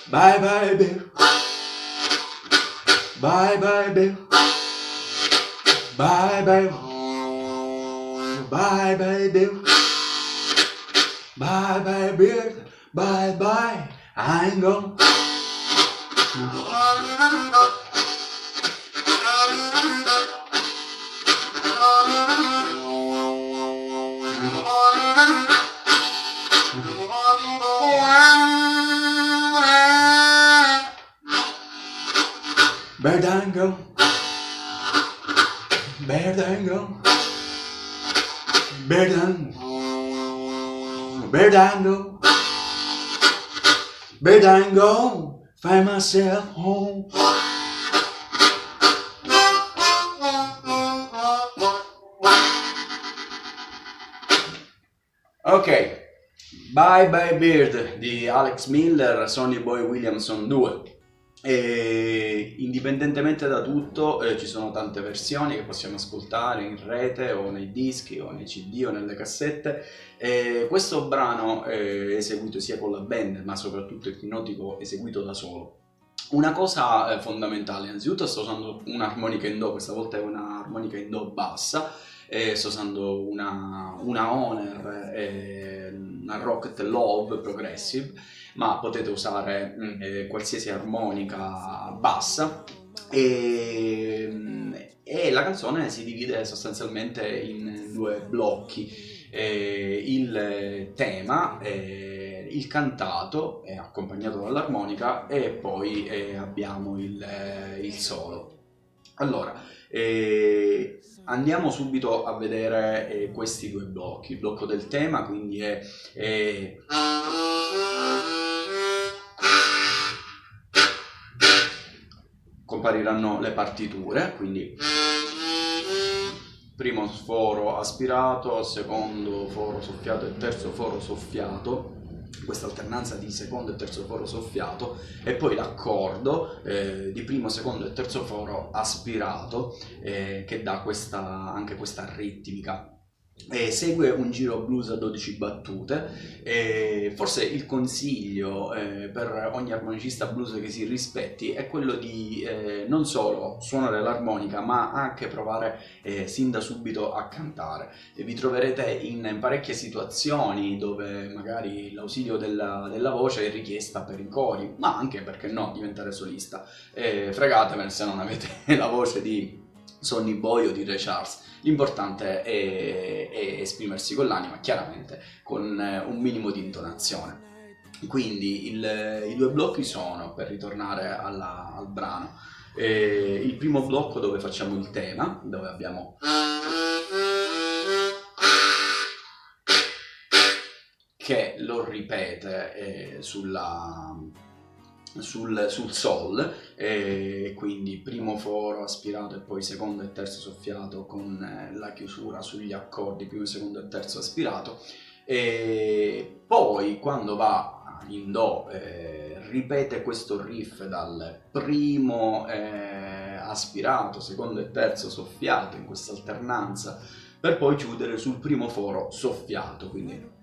Bye bye baby, bye bye baby, bye bye, bye bye baby, bye bye baby, bye bye, I ain't gonna. Berdango, Berdango, Berdango, Berdango, Berdango, find myself home. Ok, Bye Bye Bird di Alex Miller, Sonny Boy Williamson 2. E indipendentemente da tutto ci sono tante versioni che possiamo ascoltare in rete o nei dischi o nei CD o nelle cassette. Questo brano è eseguito sia con la band ma soprattutto ipnotico eseguito da solo. Una cosa fondamentale, innanzitutto sto usando un'armonica in do, questa volta è un'armonica in do bassa, sto usando una Honor, una Rocket Love Progressive, ma potete usare qualsiasi armonica bassa e la canzone si divide sostanzialmente in due blocchi, il tema, il cantato accompagnato dall'armonica e poi abbiamo il solo. Allora, andiamo subito a vedere questi due blocchi. Il blocco del tema quindi è compariranno le partiture, quindi primo foro aspirato, secondo foro soffiato e terzo foro soffiato, questa alternanza di secondo e terzo foro soffiato, e poi l'accordo di primo, secondo e terzo foro aspirato che dà anche questa ritmica. Segue un giro blues a 12 battute. Forse il consiglio per ogni armonicista blues che si rispetti è quello di non solo suonare l'armonica ma anche provare sin da subito a cantare. Vi troverete in parecchie situazioni dove magari l'ausilio della voce è richiesta per i cori, ma anche, perché no, diventare solista. Fregatevene se non avete la voce di Sonny Boy o di Ray Charles. L'importante è esprimersi con l'anima, chiaramente con un minimo di intonazione. Quindi i due blocchi sono, per ritornare al brano, il primo blocco dove facciamo il tema, dove abbiamo che lo ripete sul sol, quindi primo foro aspirato e poi secondo e terzo soffiato con la chiusura sugli accordi primo, secondo e terzo aspirato, e poi quando va in do ripete questo riff dal primo aspirato, secondo e terzo soffiato in questa alternanza, per poi chiudere sul primo foro soffiato, quindi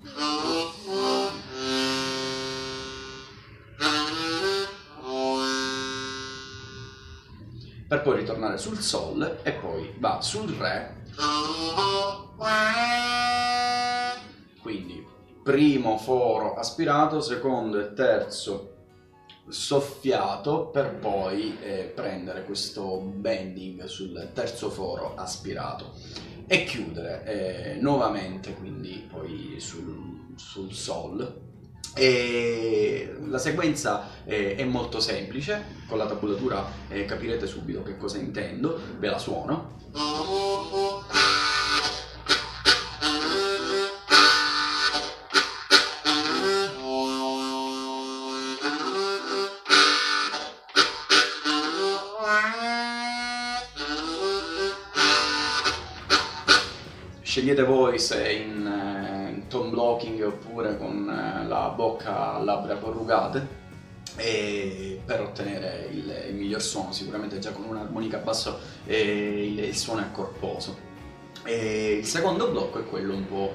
per poi ritornare sul sol e poi va sul re, quindi primo foro aspirato, secondo e terzo soffiato, per poi prendere questo bending sul terzo foro aspirato e chiudere nuovamente, quindi poi sul sol. E la sequenza è molto semplice, con la tabulatura capirete subito che cosa intendo, ve la suono. Scegliete voi se in tone blocking oppure con la bocca a labbra corrugate, e per ottenere il miglior suono. Sicuramente già con un'armonica a basso il suono è corposo. E il secondo blocco è quello un po'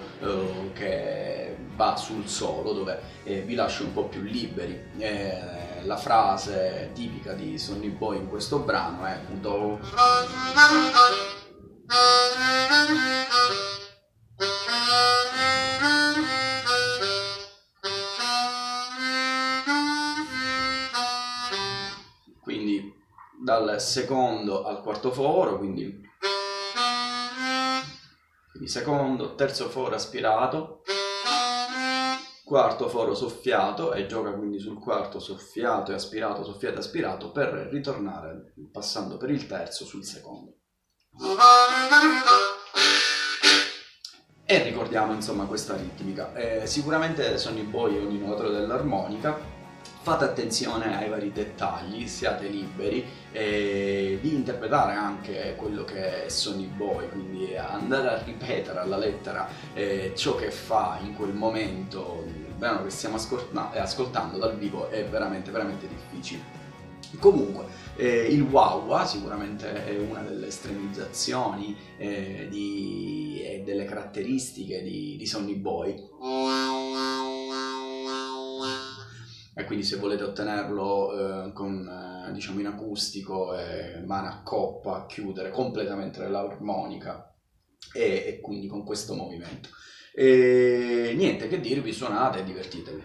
che va sul solo, dove vi lascio un po' più liberi. La frase tipica di Sonny Boy in questo brano è appunto quindi dal secondo al quarto foro, quindi secondo, terzo foro aspirato, quarto foro soffiato, e gioca quindi sul quarto soffiato e aspirato per ritornare passando per il terzo sul secondo. E ricordiamo insomma questa ritmica. Sicuramente Sonny Boy è un innovatore dell'armonica. Fate attenzione ai vari dettagli, siate liberi di interpretare anche quello che è Sonny Boy, quindi andare a ripetere alla lettera ciò che fa in quel momento. Il brano che stiamo ascoltando dal vivo è veramente veramente difficile. Comunque, il wah-wah sicuramente è una delle estremizzazioni e delle caratteristiche di Sonny Boy. E quindi se volete ottenerlo con diciamo in acustico, mano a coppa, chiudere completamente l'armonica e quindi con questo movimento. Niente che dirvi, suonate e divertitevi.